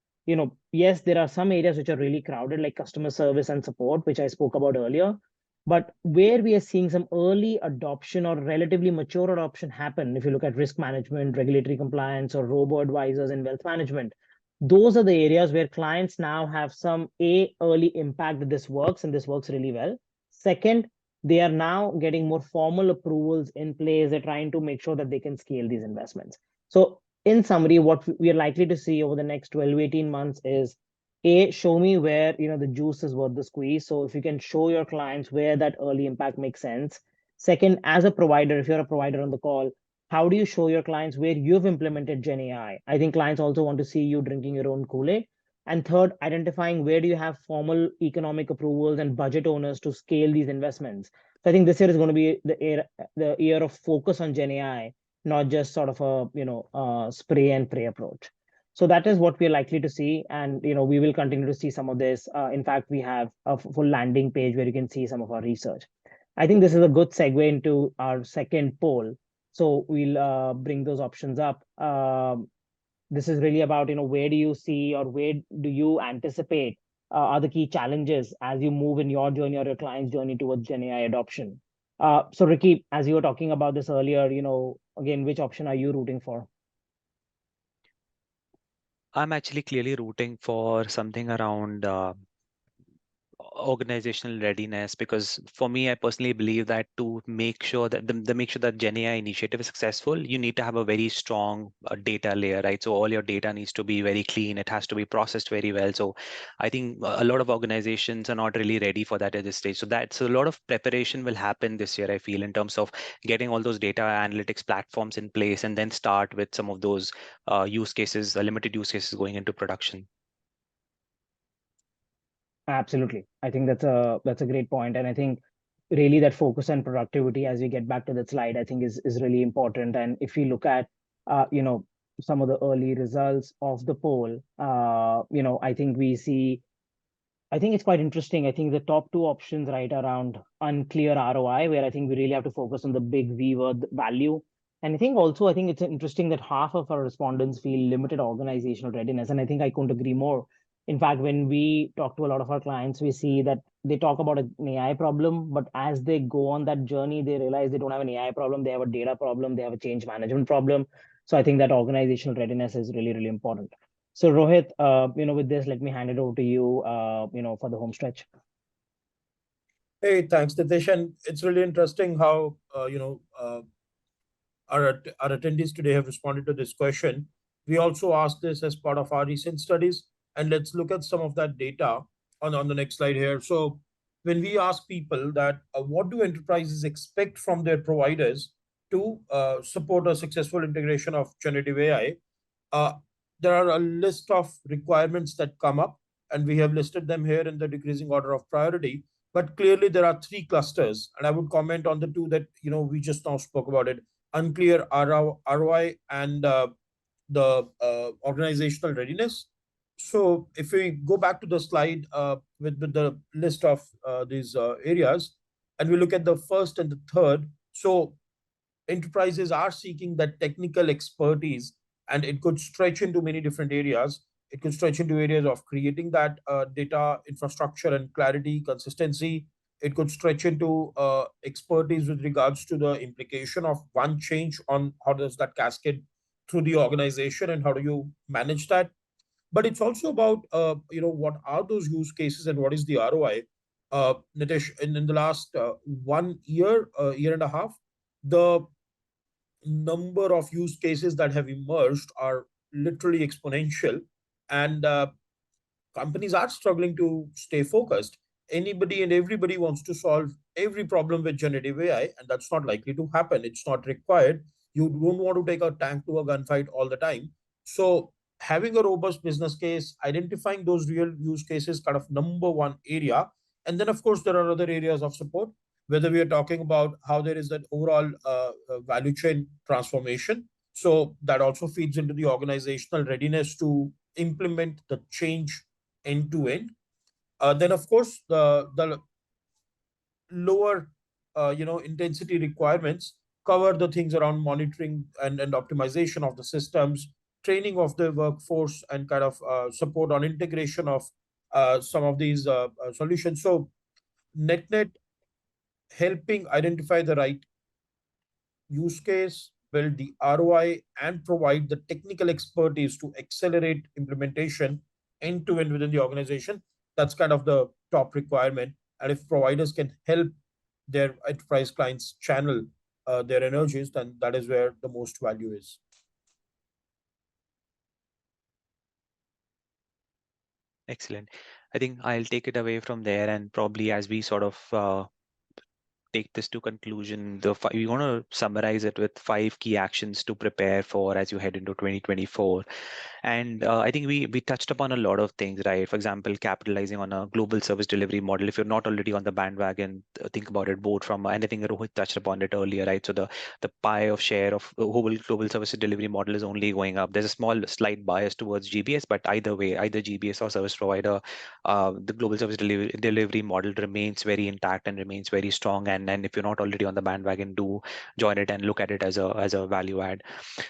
yes, there are some areas which are really crowded, like customer service and support, which I spoke about earlier. But where we are seeing some early adoption or relatively mature adoption happen, if you look at risk management, regulatory compliance, or robo advisors in wealth management, those are the areas where clients now have some early impact that this works and this works really well. Second, they are now getting more formal approvals in place. They're trying to make sure that they can scale these investments. So in summary, what we are likely to see over the next 12 to 18 months is show me where the juice is worth the squeeze. So if you can show your clients where that early impact makes sense. Second, as a provider, if you're a provider on the call, how do you show your clients where you've implemented Gen AI? I think clients also want to see you drinking your own Kool-Aid. And third, identifying where do you have formal economic approvals and budget owners to scale these investments. So I think this year is going to be the year of focus on Gen AI, not just sort of a spray and pray approach. So that is what we're likely to see, and we will continue to see some of this. In fact, we have a full landing page where you can see some of our research. I think this is a good segue into our second poll. So we'll bring those options up. This is really about, where do you see or where do you anticipate are the key challenges as you move in your journey or your client's journey towards Gen AI adoption? So Ricky, as you were talking about this earlier, again, which option are you rooting for? I'm actually clearly rooting for something around organizational readiness, because for me, I personally believe that to make sure that the make sure that Gen AI initiative is successful, you need to have a very strong data layer, right? So all your data needs to be very clean. It has to be processed very well. So I think a lot of organizations are not really ready for that at this stage. So that's a lot of preparation will happen this year, I feel, in terms of getting all those data analytics platforms in place and then start with some of those use cases, limited use cases going into production. Absolutely. I think that's a great point. And I think really that focus on productivity as we get back to that slide, I think is really important. And if you look at some of the early results of the poll, I think it's quite interesting. I think the top two options right around unclear ROI, where I think we really have to focus on the big V word value. And I think it's interesting that half of our respondents feel limited organizational readiness. And I think I couldn't agree more. In fact, when we talk to a lot of our clients, we see that they talk about an AI problem, but as they go on that journey, they realize they don't have an AI problem, they have a data problem, they have a change management problem. So I think that organizational readiness is really, really important. So Rohit, with this, let me hand it over to you, for the home stretch. Hey, thanks, Nitish. And it's really interesting how our attendees today have responded to this question. We also asked this as part of our recent studies, and let's look at some of that data on the next slide here. So when we ask people that what do enterprises expect from their providers to support a successful integration of generative AI, uh, there are a list of requirements that come up, and we have listed them here in the decreasing order of priority. But clearly, there are three clusters, and I would comment on the two that we just now spoke about it: unclear ROI and the organizational readiness. So if we go back to the slide with the list of these areas, and we look at the first and the third, so enterprises are seeking that technical expertise, and it could stretch into many different areas. It could stretch into areas of creating that data infrastructure and clarity, consistency. It could stretch into expertise with regards to the implication of one change on how does that cascade through the organization and how do you manage that. But it's also about what are those use cases and what is the ROI. Nitish, in the last 1 year, year and a half, the number of use cases that have emerged are literally exponential, and companies are struggling to stay focused. Anybody and everybody wants to solve every problem with generative AI, and that's not likely to happen. It's not required. You don't want to take a tank to a gunfight all the time. So having a robust business case, identifying those real use cases, kind of number one area. And then of course there are other areas of support, whether we are talking about how there is that overall value chain transformation. So that also feeds into the organizational readiness to implement the change end to end. Then, of course, the lower intensity requirements cover the things around monitoring and optimization of the systems, training of the workforce, and kind of support on integration of some of these solutions. So net net, helping identify the right use case, build the ROI, and provide the technical expertise to accelerate implementation end to end within the organization. That's kind of the top requirement. And if providers can help their enterprise clients channel their energies, then that is where the most value is. Excellent. I think I'll take it away from there, and probably as we sort of take this to conclusion, we want to summarize it with 5 key actions to prepare for as you head into 2024. And I think we touched upon a lot of things, right? For example, capitalizing on a global service delivery model. If you're not already on the bandwagon, think about it both from, and I think Rohit touched upon it earlier, right? So the pie of share of whole global service delivery model is only going up. There's a small slight bias towards GBS, but either way, either GBS or service provider, the global service delivery model remains very intact and remains very strong. And if you're not already on the bandwagon, do join it and look at it as a value add.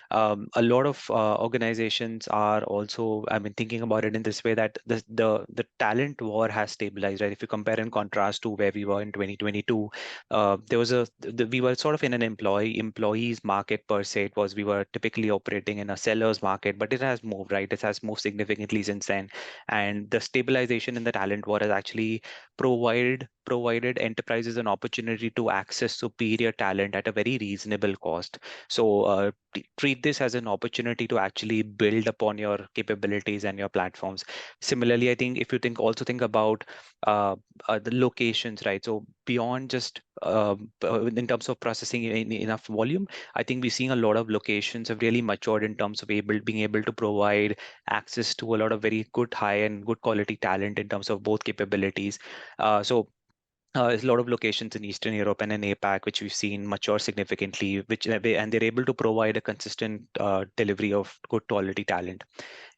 A lot of organizations are also, I mean, thinking about it in this way that the talent war has stabilized, right? If you compare and contrast to where we were in 2022, there was we were sort of in an employees market per se. It was, we were typically operating in a seller's market, but it has moved, right? It has moved significantly since then, and the stabilization in the talent war has actually provided enterprises an opportunity to access superior talent at a very reasonable cost. So treat this as an opportunity to actually build upon your capabilities and your platforms. Similarly, I think if you think about the locations, right? So beyond just in terms of processing in enough volume, I think we're seeing a lot of locations have really matured in terms of being able to provide access to a lot of very good high and good quality talent in terms of both capabilities. So There's a lot of locations in Eastern Europe and in APAC, which we've seen mature significantly, and they're able to provide a consistent delivery of good quality talent.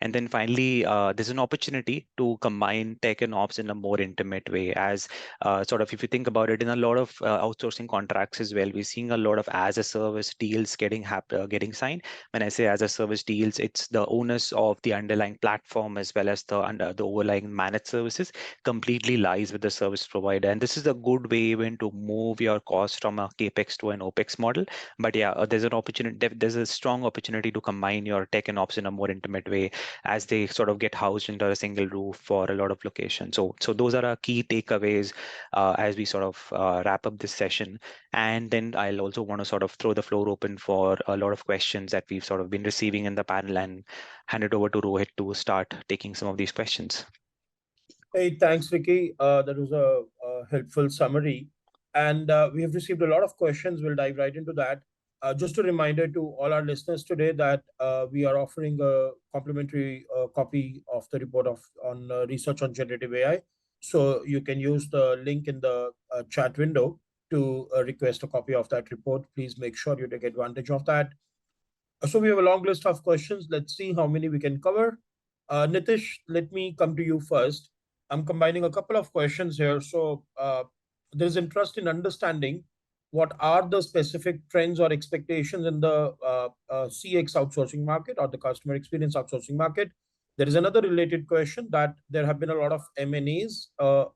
And then finally, there's an opportunity to combine tech and ops in a more intimate way. As sort of, if you think about it, in a lot of outsourcing contracts as well, we're seeing a lot of as a service deals getting signed. When I say as a service deals, it's the owners of the underlying platform as well as the overlying managed services completely lies with the service provider. And this is a good way even to move your cost from a capex to an opex model. But yeah, there's an opportunity. There's a strong opportunity to combine your tech and ops in a more intimate way as they sort of get housed under a single roof for a lot of locations. So those are our key takeaways as we sort of wrap up this session. And then I'll also want to sort of throw the floor open for a lot of questions that we've sort of been receiving in the panel and hand it over to Rohit to start taking some of these questions. Hey, thanks, Ricky. That was a helpful summary. And we have received a lot of questions. We'll dive right into that. Just a reminder to all our listeners today that we are offering a complimentary copy of the report on research on generative AI. So you can use the link in the chat window to request a copy of that report. Please make sure you take advantage of that. So we have a long list of questions. Let's see how many we can cover. Nitish, let me come to you first. I'm combining a couple of questions here. So there's interest in understanding what are the specific trends or expectations in the CX outsourcing market or the customer experience outsourcing market. There is another related question that there have been a lot of M&As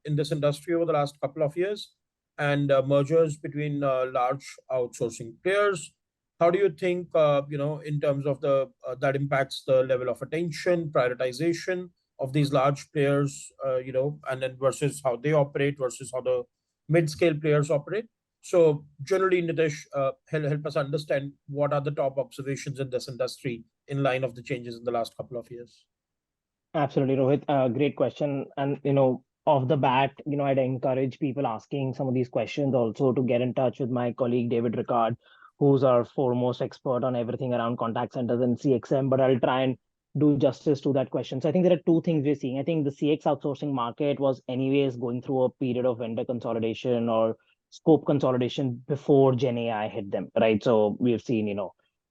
in this industry over the last couple of years and mergers between large outsourcing players. How do you think, in terms of the that impacts the level of attention, prioritization of these large players, and then versus how they operate versus how the mid-scale players operate? So generally, Nitish, help us understand what are the top observations in this industry in line of the changes in the last couple of years. Absolutely, Rohit. Great question. And, off the bat, I'd encourage people asking some of these questions also to get in touch with my colleague, David Ricard, who's our foremost expert on everything around contact centers and CXM. But I'll try and do justice to that question. So I think there are two things we're seeing. I think the CX outsourcing market was anyways going through a period of vendor consolidation or scope consolidation before Gen AI hit them, right? So we've seen,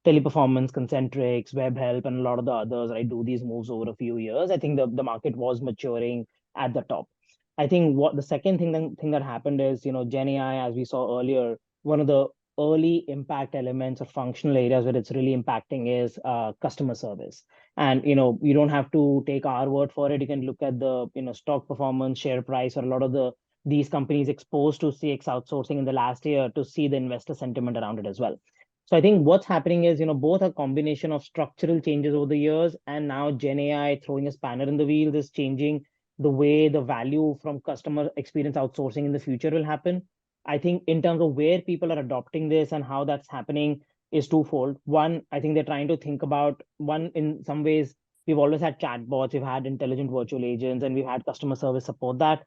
Teleperformance, Concentrix, Webhelp, and a lot of the others, right, do these moves over a few years. I think the market was maturing at the top. I think what the second thing that happened is, Gen AI, as we saw earlier, one of the early impact elements or functional areas where it's really impacting is customer service. And, you don't have to take our word for it. You can look at the, stock performance, share price, or a lot of these companies exposed to CX outsourcing in the last year to see the investor sentiment around it as well. So I think what's happening is, both a combination of structural changes over the years and now Gen AI throwing a spanner in the wheels is changing the way the value from customer experience outsourcing in the future will happen. I think in terms of where people are adopting this and how that's happening is twofold. One, I think they're trying to think about one, in some ways, we've always had chatbots, we've had intelligent virtual agents, and we've had customer service support that.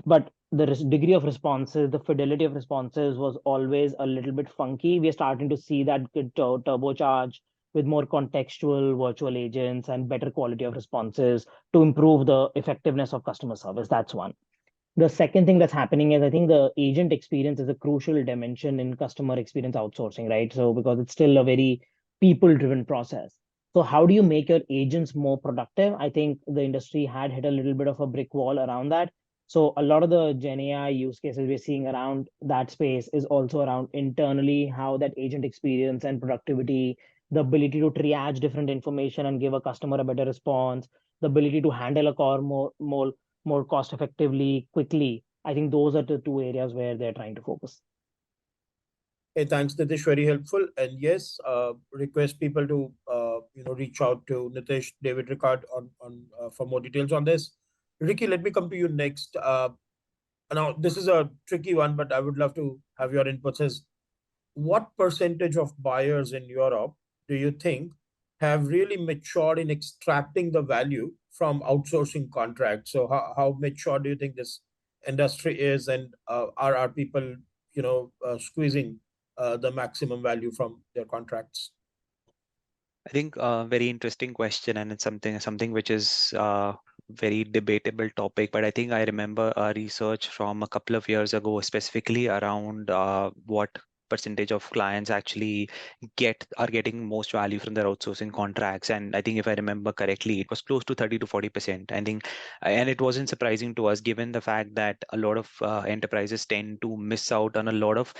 But the degree of responses, the fidelity of responses was always a little bit funky. We are starting to see that get turbocharge with more contextual virtual agents and better quality of responses to improve the effectiveness of customer service. That's one. The second thing that's happening is I think the agent experience is a crucial dimension in customer experience outsourcing, right? So because it's still a very people-driven process. So how do you make your agents more productive? I think the industry had hit a little bit of a brick wall around that. So a lot of the Gen AI use cases we're seeing around that space is also around internally how that agent experience and productivity, the ability to triage different information and give a customer a better response, the ability to handle a call more cost effectively, quickly. I think those are the two areas where they're trying to focus. Hey, thanks, Nitish. Very helpful. And yes, request people to reach out to Nitish, David Ricard on for more details on this. Ricky, let me come to you next. Now, this is a tricky one, but I would love to have your inputs. Is what percentage of buyers in Europe do you think have really matured in extracting the value from outsourcing contracts? So how mature do you think this industry is, and are people squeezing the maximum value from their contracts? I think a very interesting question, and it's something which is very debatable topic, but I think I remember a research from a couple of years ago, specifically around what percentage of clients actually are getting most value from their outsourcing contracts. And I think if I remember correctly, it was close to 30 to 40%. I think, and it wasn't surprising to us given the fact that a lot of enterprises tend to miss out on a lot of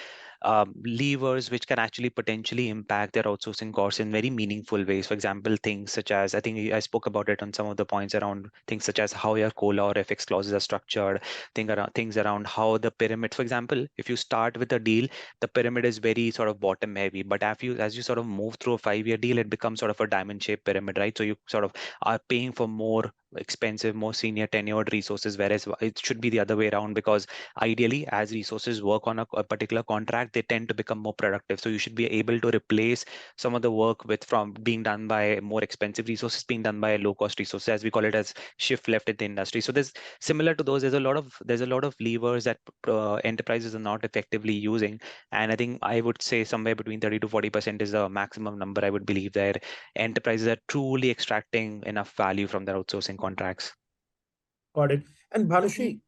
levers which can actually potentially impact their outsourcing costs in very meaningful ways. For example, things such as, I think I spoke about it on some of the points around things such as how your COLA or FX clauses are structured, things around how the pyramid, for example, if you start with a deal, the pyramid is very sort of bottom heavy, but as you sort of move through a 5-year deal, it becomes sort of a diamond shaped pyramid, right? So you sort of are paying for more expensive, more senior tenured resources, whereas it should be the other way around, because ideally, as resources work on a particular contract, they tend to become more productive. So you should be able to replace some of the work from being done by more expensive resources being done by low cost resources, as we call it, as shift left in the industry. So there's similar to those. There's a lot of levers that enterprises are not effectively using, and I think I would say somewhere between 30 to 40% is the maximum number I would believe that enterprises are truly extracting enough value from their outsourcing contracts. Got it. And Bhanushi,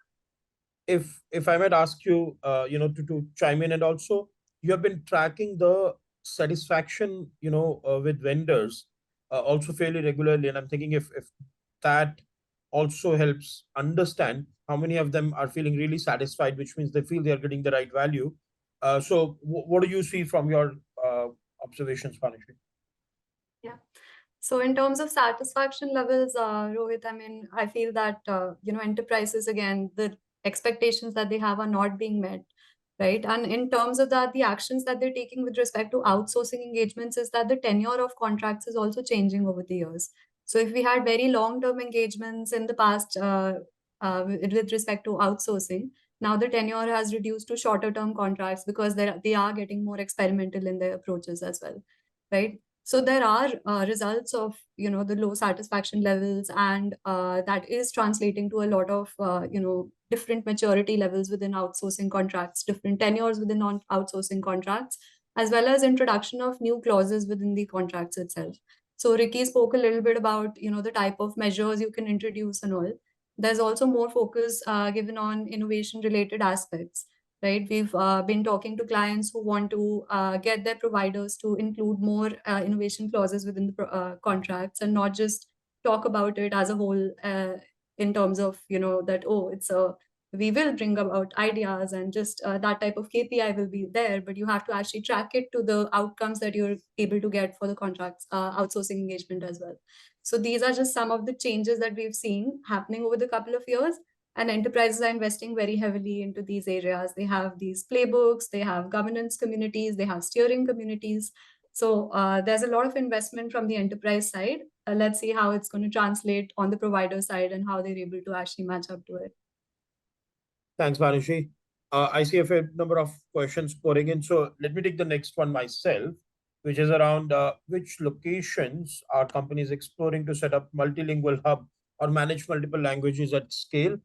if I might ask you, to chime in, and also you have been tracking the satisfaction, with vendors, also fairly regularly, and I'm thinking if that also helps understand how many of them are feeling really satisfied, which means they feel they are getting the right value. So what do you see from your observations, Bhanushi? Yeah. So in terms of satisfaction levels, Rohit, I mean, I feel that, enterprises, again, the expectations that they have are not being met, right? And in terms of that, the actions that they're taking with respect to outsourcing engagements is that the tenure of contracts is also changing over the years. So if we had very long-term engagements in the past with respect to outsourcing, now the tenure has reduced to shorter-term contracts because they are getting more experimental in their approaches as well, right? So there are results of the low satisfaction levels, and that is translating to a lot of different maturity levels within outsourcing contracts, different tenures within outsourcing contracts, as well as introduction of new clauses within the contracts itself. So Ricky spoke a little bit about the type of measures you can introduce and all. There's also more focus given on innovation related aspects, right? We've been talking to clients who want to get their providers to include more innovation clauses within the contracts, and not just talk about it as a whole in terms of, that, oh, we will bring about ideas and just that type of KPI will be there, but you have to actually track it to the outcomes that you're able to get for the contracts, outsourcing engagement as well. So these are just some of the changes that we've seen happening over the couple of years. And enterprises are investing very heavily into these areas. They have these playbooks, they have governance communities, they have steering communities. So there's a lot of investment from the enterprise side. Let's see how it's going to translate on the provider side and how they're able to actually match up to it. Thanks, Bhanushi. I see a fair number of questions pouring in. So let me take the next one myself, which is around which locations are companies exploring to set up multilingual hub or manage multiple languages at scale.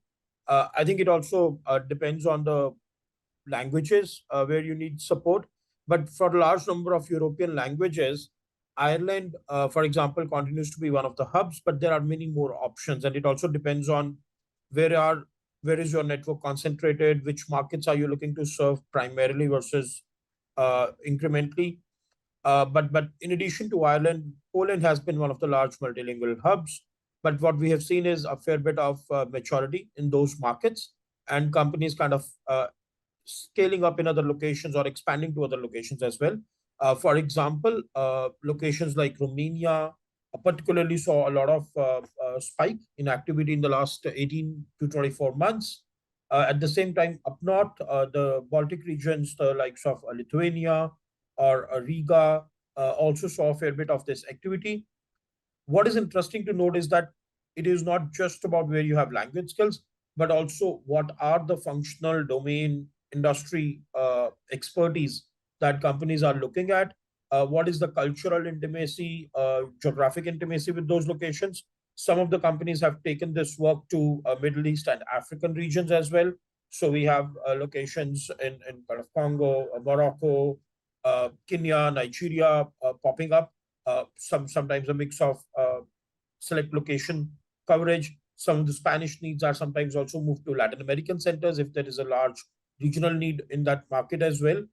I think it also depends on the languages where you need support. But for a large number of European languages, Ireland, for example, continues to be one of the hubs, but there are many more options. And it also depends on where is your network concentrated, which markets are you looking to serve primarily versus incrementally. But in addition to Ireland, Poland has been one of the large multilingual hubs. But what we have seen is a fair bit of maturity in those markets, and companies kind of scaling up in other locations or expanding to other locations as well. For example, locations like Romania particularly saw a lot of spike in activity in the last 18 to 24 months. At the same time, up north, the Baltic regions, the likes of Lithuania or Riga, also saw a fair bit of this activity. What is interesting to note is that it is not just about where you have language skills, but also what are the functional domain industry expertise that companies are looking at. What is the cultural intimacy, geographic intimacy with those locations? Some of the companies have taken this work to Middle East and African regions as well. So we have locations in kind of Congo, Morocco, Kenya, Nigeria popping up. Sometimes a mix of select location coverage. Some of the Spanish needs are sometimes also moved to Latin American centers if there is a large regional need in that market as well.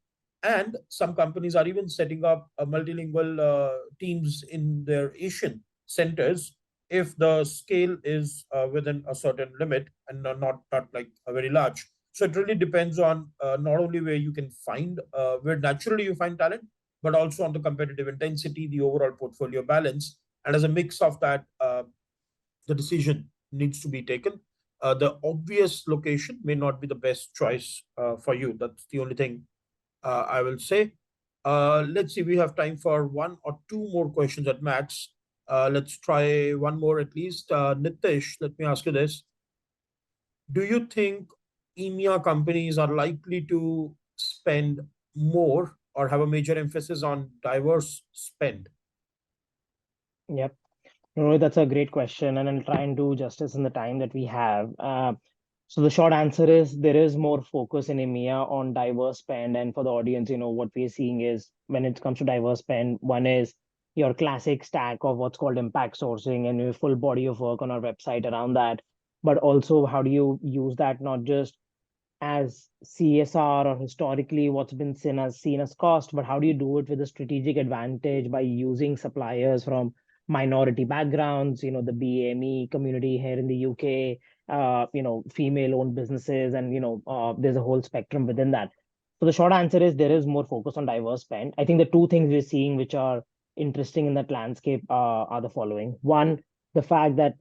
And some companies are even setting up multilingual teams in their Asian centers if the scale is within a certain limit and not like a very large. So it really depends on not only where you can find, where naturally you find talent, but also on the competitive intensity, the overall portfolio balance. And as a mix of that, the decision needs to be taken. The obvious location may not be the best choice for you. That's the only thing I will say. Let's see, we have time for one or two more questions at max. Let's try one more at least. Nitish, let me ask you this. Do you think EMEA companies are likely to spend more or have a major emphasis on diverse spend? Yep. No, that's a great question, and I'll try and do justice in the time that we have. So the short answer is there is more focus in EMEA on diverse spend. And for the audience, what we're seeing is when it comes to diverse spend, one is your classic stack of what's called impact sourcing and a full body of work on our website around that. But also, how do you use that not just as CSR or historically what's been seen as cost, but how do you do it with a strategic advantage by using suppliers from minority backgrounds, the BAME community here in the UK, female-owned businesses, and there's a whole spectrum within that. So the short answer is there is more focus on diverse spend. I think the two things we're seeing which are interesting in that landscape are the following. One, the fact that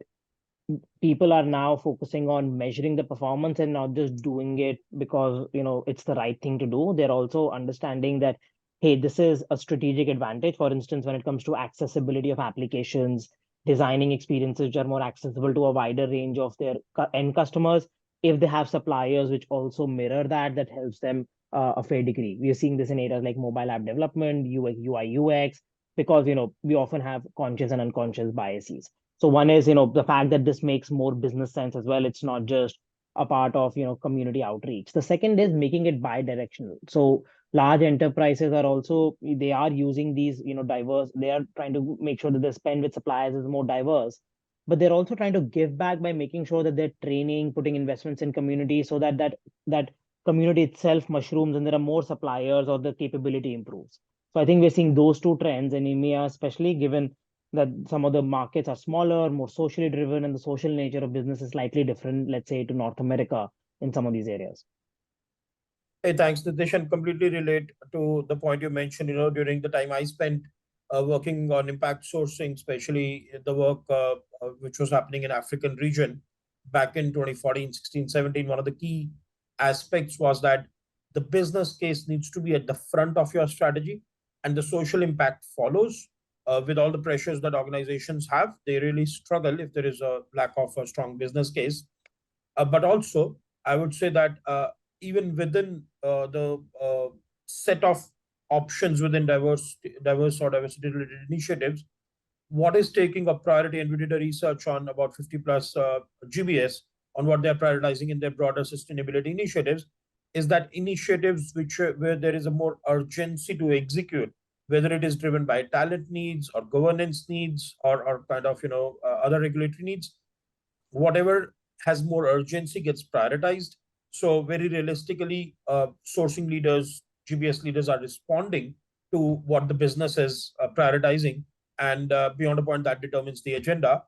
people are now focusing on measuring the performance and not just doing it because it's the right thing to do. They're also understanding that, hey, this is a strategic advantage. For instance, when it comes to accessibility of applications, designing experiences which are more accessible to a wider range of their end customers, if they have suppliers which also mirror that helps them a fair degree. We are seeing this in areas like mobile app development, UI, UX, because we often have conscious and unconscious biases. So one is, the fact that this makes more business sense as well. It's not just a part of, community outreach. The second is making it bi-directional. So large enterprises are also, they are using these, diverse, they are trying to make sure that the spend with suppliers is more diverse, but they're also trying to give back by making sure that they're training, putting investments in community so that community itself mushrooms and there are more suppliers or the capability improves. So I think we're seeing those two trends in EMEA, especially given that some of the markets are smaller, more socially driven, and the social nature of business is slightly different, let's say, to North America in some of these areas. Hey, thanks, Nitish, and completely relate to the point you mentioned, during the time I spent working on impact sourcing, especially the work which was happening in African region back in 2014, 16, 17. One of the key aspects was that the business case needs to be at the front of your strategy and the social impact follows. With all the pressures that organizations have, they really struggle if there is a lack of a strong business case. But also, I would say that even within the set of options within diverse or diversity related initiatives, what is taking a priority, and we did a research on about 50 plus GBS on what they're prioritizing in their broader sustainability initiatives, is that initiatives where there is a more urgency to execute, whether it is driven by talent needs or governance needs or kind of other regulatory needs, whatever has more urgency gets prioritized. So very realistically, sourcing leaders, GBS leaders are responding to what the business is prioritizing, and beyond a point that determines the agenda.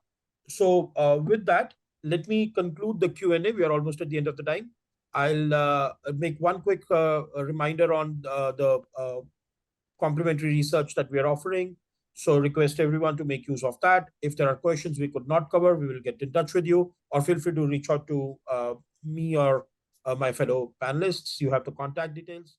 So with that, let me conclude the Q&A. We are almost at the end of the time. I'll make one quick reminder on the complementary research that we are offering. So request everyone to make use of that. If there are questions we could not cover, we will get in touch with you, or feel free to reach out to me or my fellow panelists. You have the contact details.